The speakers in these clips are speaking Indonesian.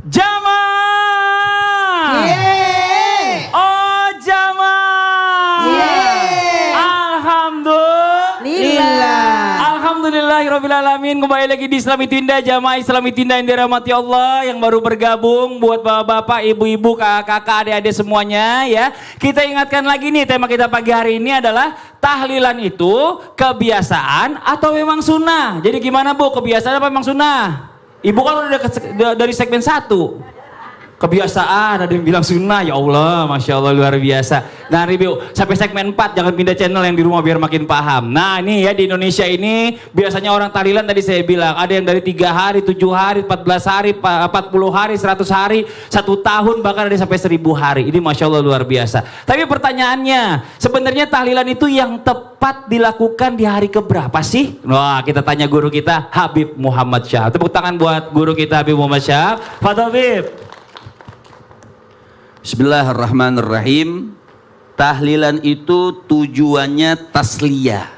Jamaah. Yeay. Oh jamaah. Yeay. Alhamdulillah. Alhamdulillahirrabbilalamin. Kembali lagi di Islami Tinda, jamaah Islami Tinda yang dirahmati Allah, yang baru bergabung, buat bapak-bapak, ibu-ibu, kakak-kakak, adik-adik semuanya ya. Kita ingatkan lagi nih, tema kita pagi hari ini adalah tahlilan itu kebiasaan atau memang sunnah. Jadi gimana Bu, kebiasaan apa memang sunnah? Ibu kan udah dari segmen 1. Kebiasaan, ada yang bilang sunnah, ya Allah, Masya Allah luar biasa. Nah review sampai segmen 4, jangan pindah channel yang di rumah biar makin paham. Nah ini ya, di Indonesia ini biasanya orang tahlilan tadi saya bilang, ada yang dari 3 hari, 7 hari, 14 hari, 40 hari, 100 hari, 1 tahun, bahkan ada sampai 1000 hari. Ini Masya Allah luar biasa. Tapi pertanyaannya, sebenarnya tahlilan itu yang tepat dilakukan di hari keberapa sih? Wah, kita tanya guru kita, Habib Muhammad Syahab. Tepuk tangan buat guru kita Habib Muhammad Syahab. Fadhil Habib. Bismillahirrahmanirrahim. Tahlilan itu tujuannya tasliyah.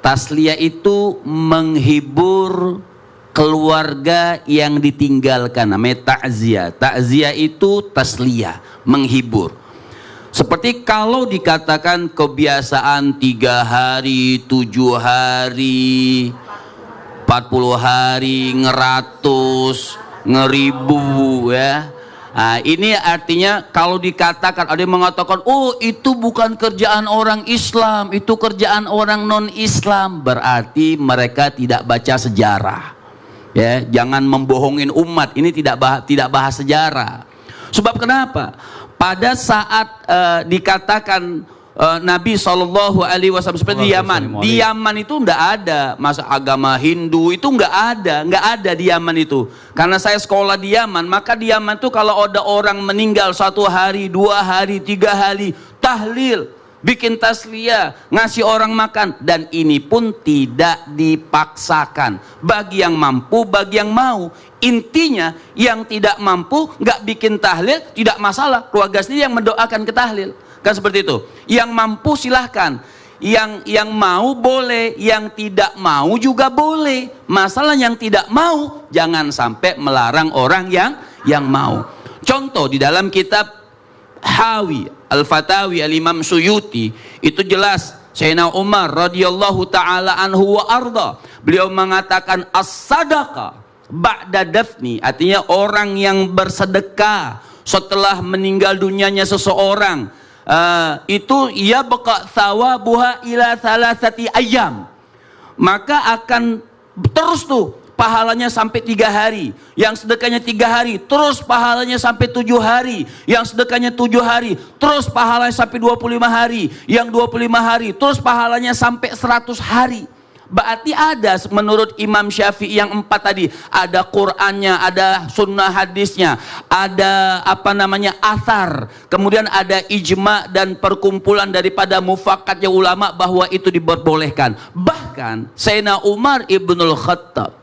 Tasliyah itu menghibur keluarga yang ditinggalkan, namanya takziah. Takziah itu tasliyah, menghibur. Seperti kalau dikatakan kebiasaan 3 hari, 7 hari, 40 hari, 100, 1000 ya. Nah, ini artinya kalau dikatakan, ada yang mengatakan, oh itu bukan kerjaan orang Islam, itu kerjaan orang non-Islam, berarti mereka tidak baca sejarah. Ya, jangan membohongin umat. Ini tidak bahas sejarah. Sebab kenapa? Pada saat dikatakan Nabi SAW seperti di Yaman itu enggak ada masa agama Hindu, itu enggak ada di Yaman itu. Karena saya sekolah di Yaman, maka di Yaman itu kalau ada orang meninggal 1 hari, 2 hari, 3 hari, tahlil, bikin tasliyah, ngasih orang makan, dan ini pun tidak dipaksakan. Bagi yang mampu, bagi yang mau. Intinya yang tidak mampu nggak bikin tahlil tidak masalah, keluarga sendiri yang mendoakan ke tahlil. Kan seperti itu. Yang mampu silahkan, yang mau boleh, yang tidak mau juga boleh. Masalah yang tidak mau jangan sampai melarang orang yang mau. Contoh di dalam kitab Hawi Al-Fatawi Al-Imam Suyuti itu jelas, Sayyidina Umar radhiyallahu taala anhu wa arda, beliau mengatakan as-sadaqah ba'da dafni, artinya orang yang bersedekah setelah meninggal dunianya seseorang, itu ya baqa thawabuha ila thalathati ayyam, maka akan terus tuh pahalanya sampai 3 hari. Yang sedekahnya 3 hari terus pahalanya sampai 7 hari. Yang sedekahnya 7 hari terus pahalanya sampai 25 hari. Yang 25 hari terus pahalanya sampai 100 hari. Berarti ada menurut Imam Syafi'i yang 4 tadi, ada Qur'annya, ada sunnah hadisnya, ada athar, kemudian ada ijma dan perkumpulan daripada mufakatnya ulama bahwa itu diperbolehkan. Bahkan Sayyidina Umar ibnul Khattab,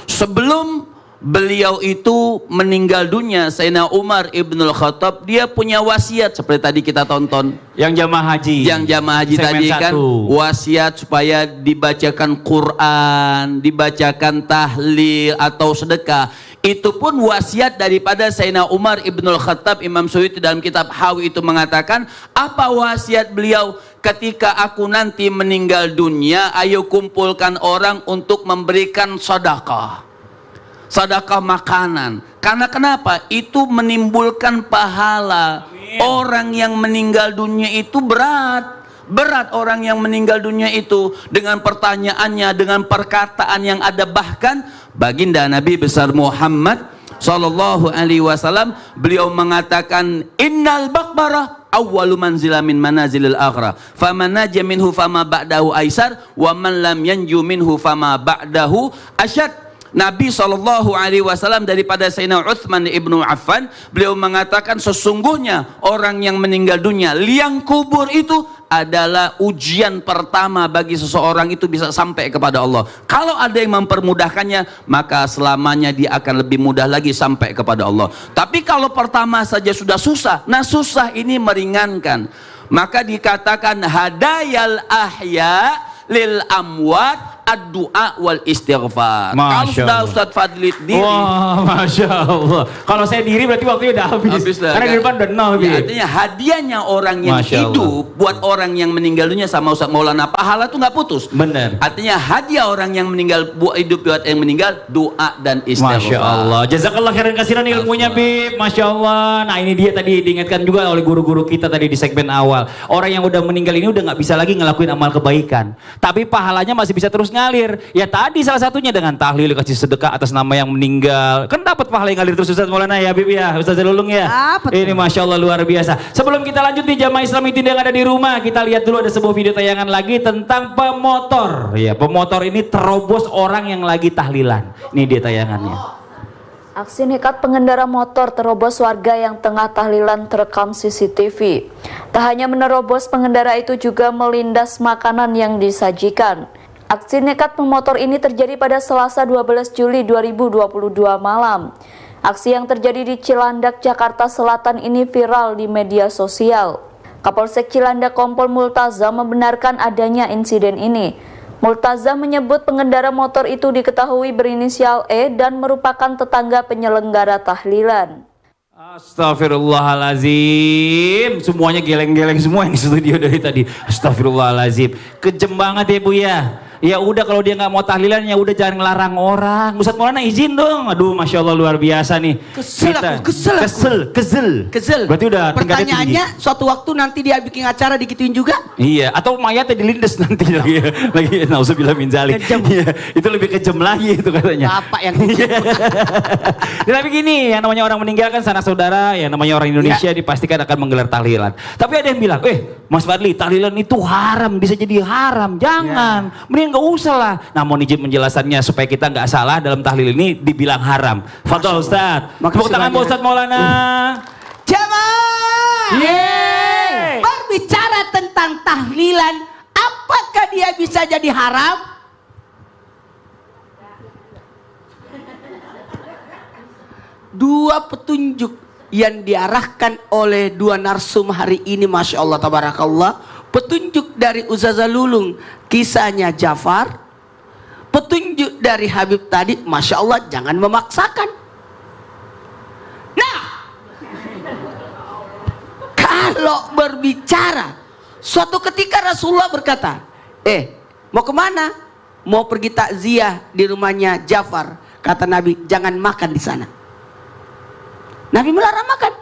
sebelum beliau itu meninggal dunia, Sayyidina Umar ibnul Khattab, dia punya wasiat seperti tadi kita tonton. Yang jamaah haji. Yang jamaah haji tadi kan wasiat supaya dibacakan Quran, dibacakan tahlil atau sedekah. Itu pun wasiat daripada Sayyidina Umar ibnul Khattab. Imam Suyuti dalam kitab Hawi itu mengatakan, apa wasiat beliau? Ketika aku nanti meninggal dunia, ayo kumpulkan orang untuk memberikan sedekah. Sedekah makanan. Karena kenapa? Itu menimbulkan pahala. Amin. Orang yang meninggal dunia itu berat orang yang meninggal dunia itu, dengan pertanyaannya, dengan perkataan yang ada. Bahkan baginda Nabi besar Muhammad sallallahu alaihi wasallam, beliau mengatakan, innal baqbarah awwalu manzila min manazilil akhirah, faman naja minhu fama ba'dahu aisar, wa man lam yanju minhu fama ba'dahu asyad. Nabi SAW daripada Sayyidina Utsman ibnu Affan, beliau mengatakan sesungguhnya orang yang meninggal dunia, liang kubur itu adalah ujian pertama bagi seseorang itu bisa sampai kepada Allah. Kalau ada yang mempermudahkannya, maka selamanya dia akan lebih mudah lagi sampai kepada Allah. Tapi kalau pertama saja sudah susah, nah susah ini meringankan. Maka dikatakan hadayal ahya lil amwat ad-du'a wal istighfar. Kalau Masya sudah Allah. Ustaz Fadli diri, Wah, Masya Allah. Kalau saya diri berarti waktunya udah habis. habis dah, Karena kan? di depan udah nol. Ya, Bib. artinya hadiahnya orang yang Masya Allah. hidup buat orang yang meninggal dunia sama Ustaz Maulana, pahala tuh nggak putus. Bener. Artinya hadiah orang yang meninggal buat hidup buat yang meninggal, doa dan istighfar. Masya Allah. Jazakallah khairan kasiran ilmunya, Bib. Masya Allah. Nah, ini dia tadi diingatkan juga oleh guru-guru kita tadi di segmen awal. Orang yang udah meninggal ini udah nggak bisa lagi ngelakuin amal kebaikan. Tapi pahalanya masih bisa terus ngalir. Ya tadi salah satunya dengan tahlil, kasih sedekah atas nama yang meninggal. Kan dapat pahala yang ngalir terus Ustaz Maulana ya, Bib ya. Ustaz Lulung ya. Dapat. Ini Masya Allah luar biasa. Sebelum kita lanjut nih jamaah Islam itu yang ada di rumah, kita lihat dulu ada sebuah video tayangan lagi tentang pemotor. Ya, pemotor ini terobos orang yang lagi tahlilan. Ini dia tayangannya. Aksi nekat pengendara motor terobos warga yang tengah tahlilan terekam CCTV. Tak hanya menerobos, pengendara itu juga melindas makanan yang disajikan. Aksi nekat pemotor ini terjadi pada Selasa 12 Juli 2022 malam. Aksi yang terjadi di Cilandak, Jakarta Selatan ini viral di media sosial. Kapolsek Cilandak Kompol Multaza membenarkan adanya insiden ini. Multaza menyebut pengendara motor itu diketahui berinisial E dan merupakan tetangga penyelenggara tahlilan. Astagfirullahalazim. Semuanya geleng-geleng semua yang di studio dari tadi. Astagfirullahalazim. Kejem banget ya Bu ya. Ya udah kalau dia nggak mau tahlilan ya udah jangan ngelarang orang. Ustaz Maulana izin dong. Aduh Masya Allah luar biasa nih. Kesel Kita- aku, kesel aku. Kesel. Berarti udah tingkatnya tinggi. Pertanyaannya, suatu waktu nanti dia bikin acara digituin juga? Iya, atau mayatnya dilindes nanti lagi, nauzubillah min zalik. Kejam. Iya, itu lebih kejam lagi itu katanya. Bapak yang Ya, tapi gini, yang namanya orang meninggal kan sanak saudara, yang namanya orang Indonesia dipastikan akan menggelar tahlilan. Tapi ada yang bilang, Mas Fadli, tahlilan itu haram, bisa jadi haram. Jangan, mending nggak usah lah. Nah, mohon izin menjelasannya supaya kita nggak salah dalam tahlil ini dibilang haram. Fadhol Ustaz. Makasih Tepuk tangan banyak. buat Ustaz Maulana. Jamaah! Yeay! Berbicara tentang tahlilan, apakah dia bisa jadi haram? Dua petunjuk yang diarahkan oleh dua narsum hari ini, Masya Allah Tabarakallah. Petunjuk dari Ustazah Lulung, kisahnya Jafar. Petunjuk dari Habib tadi, Masya Allah, jangan memaksakan. Nah, kalau berbicara, suatu ketika Rasulullah berkata, mau kemana? Mau pergi takziah di rumahnya Jafar. Kata Nabi, jangan makan di sana. Nabi melarang makan.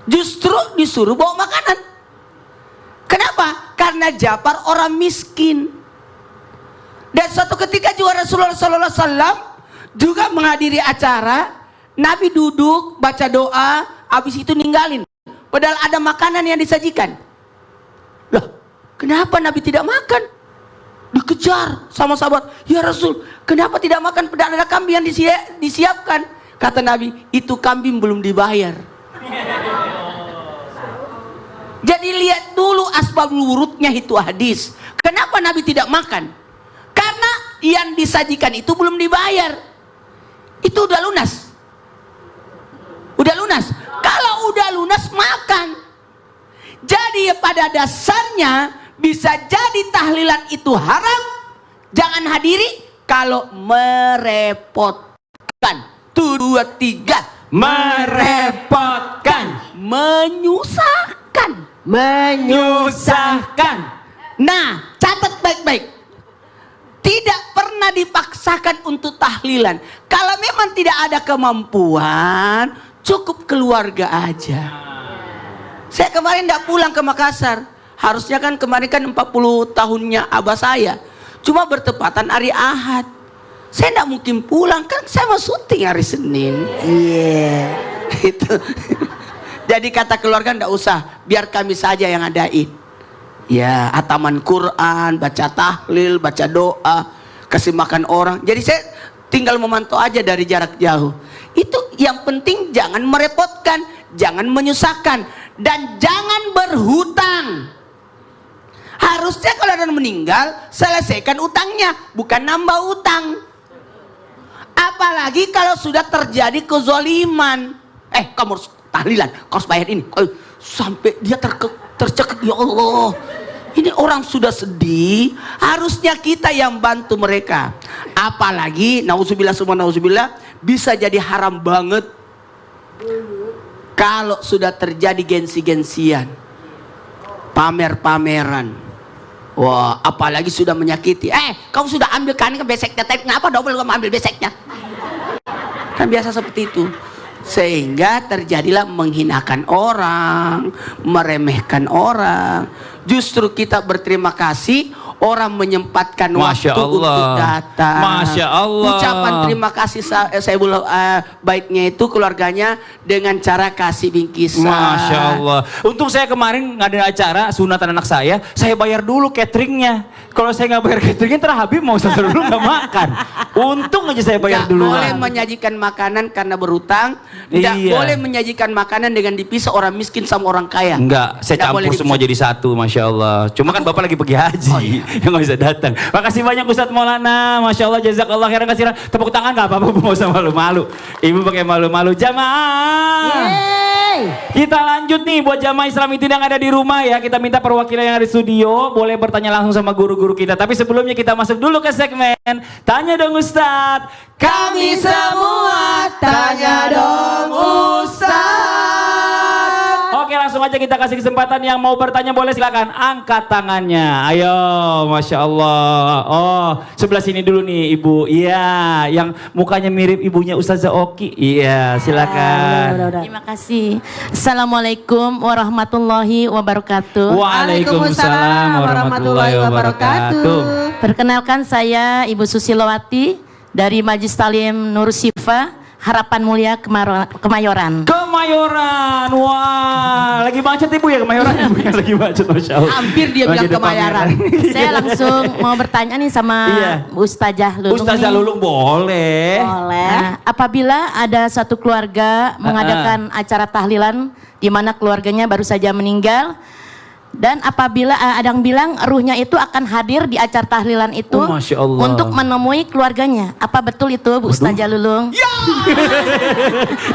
Justru disuruh bawa makanan. Kenapa? Karena Jafar orang miskin. Dan suatu ketika juga Rasulullah SAW juga menghadiri acara. Nabi duduk baca doa, habis itu ninggalin. Padahal ada makanan yang disajikan. Lah, kenapa Nabi tidak makan? Dikejar sama sahabat. Ya Rasul, kenapa tidak makan? Padahal ada kambing yang disiapkan. Kata Nabi, itu kambing belum dibayar. Jadi lihat dulu asbabul wurudnya itu hadis. Kenapa Nabi tidak makan? Karena yang disajikan itu belum dibayar. Itu udah lunas. Udah lunas. Kalau udah lunas makan. Jadi pada dasarnya bisa jadi tahlilan itu haram. Jangan hadiri kalau merepotkan. 1, 2, 3. Merepotkan. Menyusahkan. Menyusahkan. Nah, catat baik-baik. Tidak pernah dipaksakan untuk tahlilan. Kalau memang tidak ada kemampuan, cukup keluarga aja. Saya kemarin tidak pulang ke Makassar. Harusnya kan kemarin kan 40 tahunnya abah saya. Cuma bertepatan hari Ahad. Saya tidak mungkin pulang, kan saya mau syuting hari Senin. Iya. Itu. Jadi kata keluarga tidak usah, biar kami saja yang adain. Ya, hataman Quran, baca tahlil, baca doa, kasih makan orang. Jadi saya tinggal memantau aja dari jarak jauh. Itu yang penting, jangan merepotkan, jangan menyusahkan, dan jangan berhutang. Harusnya kalau ada yang meninggal, selesaikan utangnya, bukan nambah utang. Apalagi kalau sudah terjadi kezoliman. Kamu harus tahlilan, kau harus bayar ini. Sampai dia tercekik, ya Allah. Ini orang sudah sedih, harusnya kita yang bantu mereka. Apalagi nauzubillah summa nauzubillah bisa jadi haram banget kalau sudah terjadi gengsi-gengsian, pamer-pameran. Wah, apalagi sudah menyakiti. Kau sudah ambil kan beseknya, tapi kenapa double kamu ambil beseknya? Kan biasa seperti itu. Sehingga terjadilah menghinakan orang, meremehkan orang. Justru kita berterima kasih orang menyempatkan waktu untuk datang. Masya Allah. Ucapan terima kasih Saibul baiknya itu keluarganya dengan cara kasih bingkisan. Masya Allah. Untung saya kemarin ngadain acara sunatan anak saya bayar dulu cateringnya. Kalau saya nggak bayar cateringnya, ntar Habib mau sasar dulu nggak makan. Untung aja saya bayar dulu. Boleh menyajikan makanan karena berhutang. Tidak boleh menyajikan makanan dengan dipisah orang miskin sama orang kaya. Enggak, saya campur semua jadi satu, Masya Allah. Cuma kan Bapak lagi pergi haji, yang nggak bisa datang. Makasih banyak Ustadz Maulana, Masya Allah, jazakallah khairan kasiran. Tepuk tangan nggak apa-apa, mau usah malu-malu. Ibu pakai malu-malu. Jamaah. Kita lanjut nih buat jamaah Islami yang ada di rumah ya. Kita minta perwakilan yang ada di studio boleh bertanya langsung sama guru-guru kita. Tapi sebelumnya kita masuk dulu ke segmen Tanya Dong Ustadz. Kami semua tanya dong Ustadz. Oke, langsung aja kita kasih kesempatan yang mau bertanya boleh silakan angkat tangannya. Ayo, Masya Allah. Oh, sebelah sini dulu nih Ibu. Iya, yang mukanya mirip ibunya Ustazah Oki. Iya, silakan. Terima kasih. Assalamualaikum warahmatullahi wabarakatuh. Waalaikumsalam warahmatullahi wabarakatuh. Perkenalkan saya Ibu Susilowati dari Majelis Talim Nur Sifa, Harapan Mulia Kemayoran. Kemayoran, wah, lagi macet Ibu ya Kemayoran, Ibu yang lagi macet, Masya Allah. Hampir dia bilang Kemayoran. Saya langsung mau bertanya nih sama Ustazah Lulung. Ustazah Lulung boleh. Nah, apabila ada satu keluarga mengadakan acara tahlilan di mana keluarganya baru saja meninggal, dan apabila ada yang bilang ruhnya itu akan hadir di acara tahlilan itu untuk menemui keluarganya. Apa betul itu Bu Ustazah Lulung? Ya!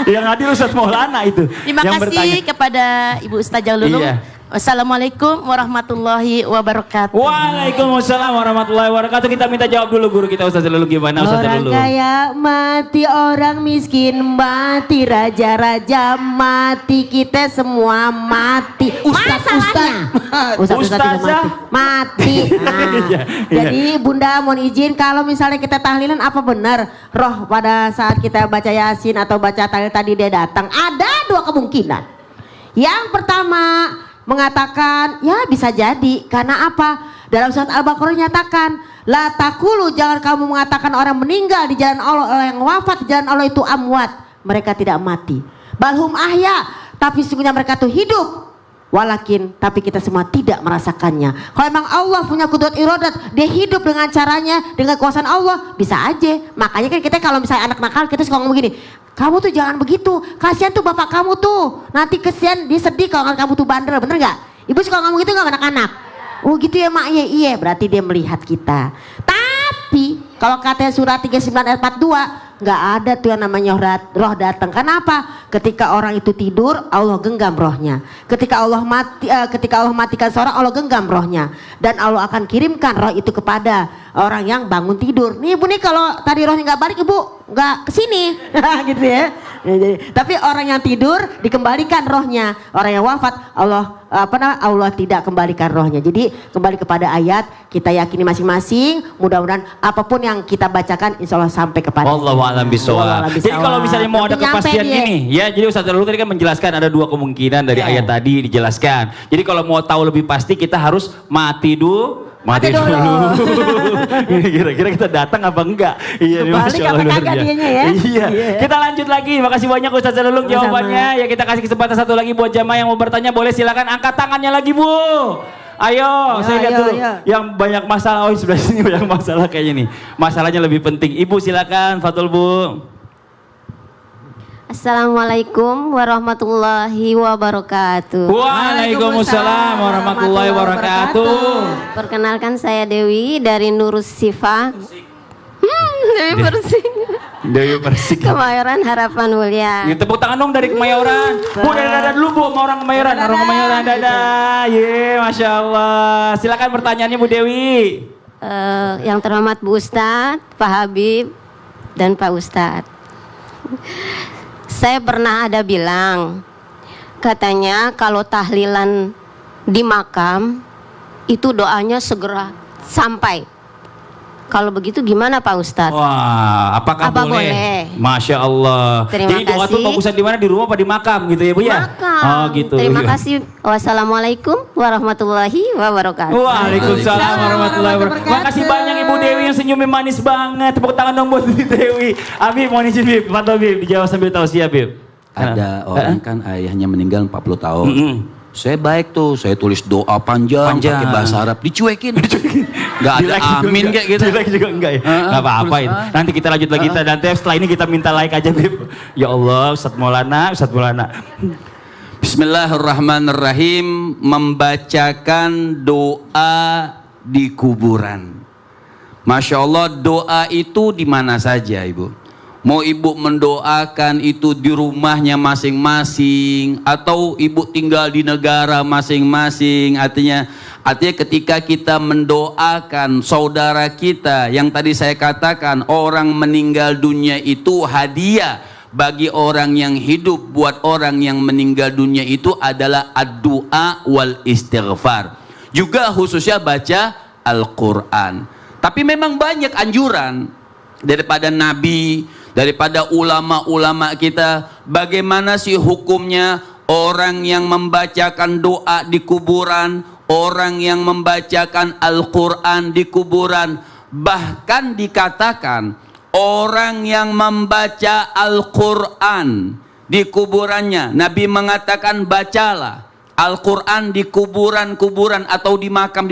Yang hadir Ustadz Maulana itu. Terima kasih kepada Ibu Ustazah Lulung. Iya. Wassalamualaikum warahmatullahi wabarakatuh. Waalaikumsalam warahmatullahi wabarakatuh. Kita minta jawab dulu guru kita Ustazah Lulung, gimana Ustazah Lulung? Orang kaya mati, orang miskin mati, raja-raja mati, kita semua mati. Ustazah mati. Nah, jadi Bunda mohon izin, kalau misalnya kita tahlilan apa benar roh pada saat kita baca Yasin atau baca tahlil tadi dia datang? Ada dua kemungkinan. Yang pertama mengatakan ya bisa jadi karena apa? Dalam surat Al-Baqarah nyatakan la takulu, jangan kamu mengatakan orang meninggal di jalan Allah, orang yang wafat di jalan Allah itu amwat, mereka tidak mati. Balhum ahya, tapi sesungguhnya mereka itu hidup. Walakin, tapi kita semua tidak merasakannya. Kalau memang Allah punya kudrat iradat, dia hidup dengan caranya, dengan kuasaan Allah, bisa aja. Makanya kan kita kalau misalnya anak nakal, kita suka ngomong gini, kamu tuh jangan begitu, kasihan tuh bapak kamu tuh, nanti kesian dia sedih kalau kamu tuh bandel, bener gak? Ibu suka ngomong gitu gak anak-anak? Oh gitu ya mak, iya, berarti dia melihat kita. Tapi kalau katanya surat 39 ayat 42, nggak ada tuh yang namanya roh datang. Kenapa? Ketika orang itu tidur, Allah genggam rohnya. Ketika Allah matikan seorang, Allah genggam rohnya. Dan Allah akan kirimkan roh itu kepada orang yang bangun tidur. Nih ibu nih, kalau tadi rohnya nggak balik, ibu nggak kesini, gitu ya. Tapi orang yang tidur dikembalikan rohnya. Orang yang wafat, Allah tidak kembalikan rohnya. Jadi kembali kepada ayat, kita yakini masing-masing. Mudah-mudahan apapun yang kita bacakan, insya Allah sampai kepada Wallahualam bisawab. Jadi kalau misalnya mau ada kepastian gini, ya jadi Ustaz dulu tadi kan menjelaskan ada dua kemungkinan dari ayat tadi dijelaskan. Jadi kalau mau tahu lebih pasti kita harus mati dulu. Kira-kira kita datang apa enggak? Iya, Masya Allah, luar biasa. Iya. Kita lanjut lagi. Makasih banyak Ustaz Lulung jawabannya. Ya kita kasih kesempatan satu lagi buat jamaah yang mau bertanya, boleh silakan angkat tangannya lagi Bu. Ayo, saya lihat dulu. Yang banyak masalah, sebelah sini banyak masalah kayaknya nih. Masalahnya lebih penting. Ibu silakan, Fatul Bu. Assalamualaikum warahmatullahi wabarakatuh. Waalaikumsalam warahmatullahi wabarakatuh. Perkenalkan saya Dewi dari Nurus Sifa. Dewi Persing. Dewi Persik. Kemayoran Harapan Mulia. Ya, tepuk tangan dong dari Kemayoran. Bu, dadah dulu Bu, sama orang Kemayoran. Orang Kemayoran, dadah. Ye, Masya Allah. Silakan pertanyaannya Bu Dewi. Yang terhormat Bu Ustadz, Pak Habib, dan Pak Ustadz. Saya pernah ada bilang, katanya kalau tahlilan di makam, itu doanya segera sampai. Kalau begitu gimana Pak Ustadz? Wah, apakah Apa boleh? boleh? Masya Allah. Terima Jadi doa kasih. tuh bagusan di mana? Di rumah apa di makam gitu ya Bu ya? Makam. Oh gitu. Terima kasih. Wassalamualaikum warahmatullahi wabarakatuh. Waalaikumsalam warahmatullahi wabarakatuh. Makasih banyak Ibu Dewi yang senyumnya manis banget. Tepuk tangan dong buat Ibu Dewi. Abi mohon izin Bib, Pak Bib dijawab sambil tausiah Bib. Ada orang kan ayahnya meninggal 40 tahun. Saya baik tuh, saya tulis doa panjang, Panjang. pakai bahasa Arab, dicuekin. Gak ada Di like juga amin enggak. kayak gitu. Di like juga enggak ya? Gak apa-apa itu. Nanti kita lanjut lagi. Nanti setelah ini kita minta like aja Bib. Ya Allah, Ustadz Maulana, Ustadz Maulana. Bismillahirrahmanirrahim. Membacakan doa di kuburan. Masya Allah, doa itu di mana saja Ibu. Mau ibu mendoakan itu di rumahnya masing-masing atau ibu tinggal di negara masing-masing, artinya ketika kita mendoakan saudara kita yang tadi saya katakan orang meninggal dunia itu hadiah bagi orang yang hidup, buat orang yang meninggal dunia itu adalah ad-du'a wal istighfar, juga khususnya baca Al-Quran. Tapi memang banyak anjuran daripada Nabi, daripada ulama-ulama kita, bagaimana sih hukumnya orang yang membacakan doa di kuburan, orang yang membacakan Al-Quran di kuburan. Bahkan dikatakan orang yang membaca Al-Quran di kuburannya, Nabi mengatakan bacalah Al-Quran di kuburan-kuburan atau di makam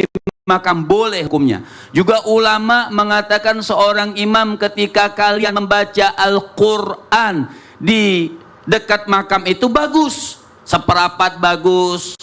boleh hukumnya. Juga ulama mengatakan seorang imam ketika kalian membaca Al-Quran di dekat makam itu bagus, seperapat bagus,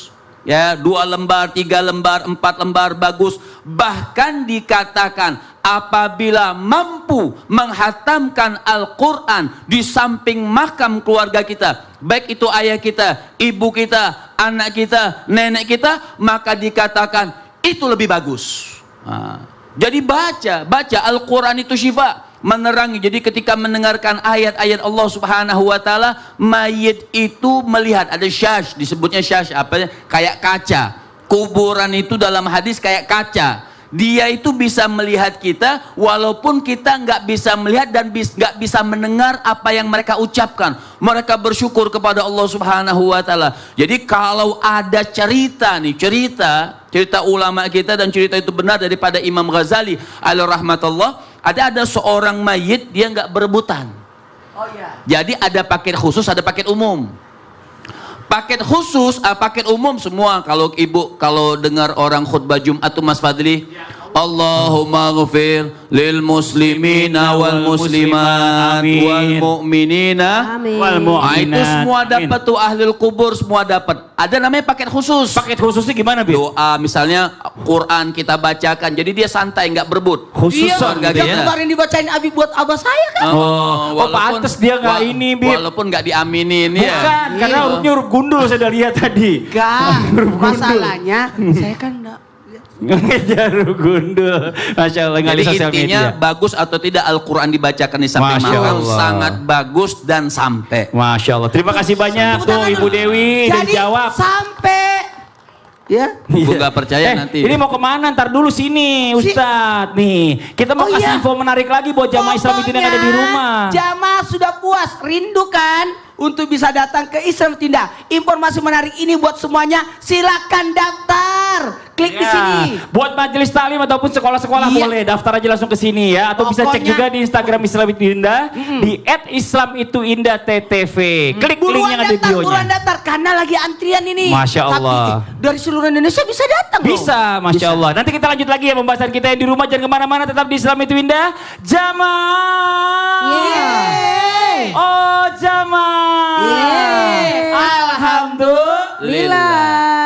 ya 2 lembar, 3 lembar, 4 lembar bagus. Bahkan dikatakan apabila mampu menghatamkan Al-Quran di samping makam keluarga kita, baik itu ayah kita, ibu kita, anak kita, nenek kita, maka dikatakan itu lebih bagus. Jadi baca Al-Quran itu syifa, menerangi. Jadi ketika mendengarkan ayat-ayat Allah Subhanahu wa taala, mayit itu melihat ada syash, disebutnya syash apa? Kayak kaca. Kuburan itu dalam hadis kayak kaca. Dia itu bisa melihat kita walaupun kita nggak bisa melihat dan nggak bisa mendengar apa yang mereka ucapkan. Mereka bersyukur kepada Allah Subhanahu wa taala. Jadi kalau ada cerita ulama kita, dan cerita itu benar daripada Imam Ghazali alaihi rahmatullah, ada seorang mayit dia nggak berebutan. Oh iya. Jadi ada paket khusus, ada paket umum. Paket khusus, paket umum semua. Kalau ibu, kalau dengar orang khutbah Jumat tuh Mas Fadli, Allahumma ghafir lil muslimina wal muslimat wal mu'minina Wal mu'minat. itu semua dapat tuh, ahlul kubur semua dapat. Ada namanya paket khusus. Paket khususnya gimana Bib? Doa misalnya Quran kita bacakan, jadi dia santai nggak berebut. Khusus Keluarga gitu Yang kita. kemarin dibacain Abi buat abah saya kan. Oh, pantes dia nggak ini Bib. Walaupun nggak diaminin ya. Bukan, karena hurufnya huruf gundul saya udah lihat tadi. Masalahnya saya kan enggak. Ngejar huruf gundul. Masya Allah, nggak Jadi di sosial intinya media. bagus atau tidak Al-Quran dibacakan di samping Masya makam, Allah. sangat bagus dan sampai. Masya Allah, terima kasih banyak tuh Ibu Dewi udah Jadi dijawab. sampai ya. Ibu nggak percaya nanti. Ini mau kemana? Ntar dulu sini Ustadz nih. Kita mau Oh, kasih iya. info menarik lagi buat jamaah Islam itu yang ada di rumah. Jamaah sudah puas, rindu kan untuk bisa datang ke Islam Tinda. Informasi menarik ini buat semuanya, silakan daftar. Klik di Ya, sini. buat majelis taklim ataupun sekolah-sekolah Iya. boleh daftar aja langsung ke sini ya, atau bisa cek Pokoknya- juga di Instagram Islam itu Indah di @islamituindah_ttv. Klik link Buruan yang ada di datang, buruan bionya. daftar karena lagi antrian ini. Masya Allah. Tapi dari seluruh Indonesia bisa datang loh. Bisa, Masya Allah. Nanti kita lanjut lagi ya pembahasan kita yang di rumah. Jangan kemana-mana, tetap di Islam itu Indah. Jamaah. Yeay. Oh, jamaah. Yeay. Alhamdulillah. Lillah.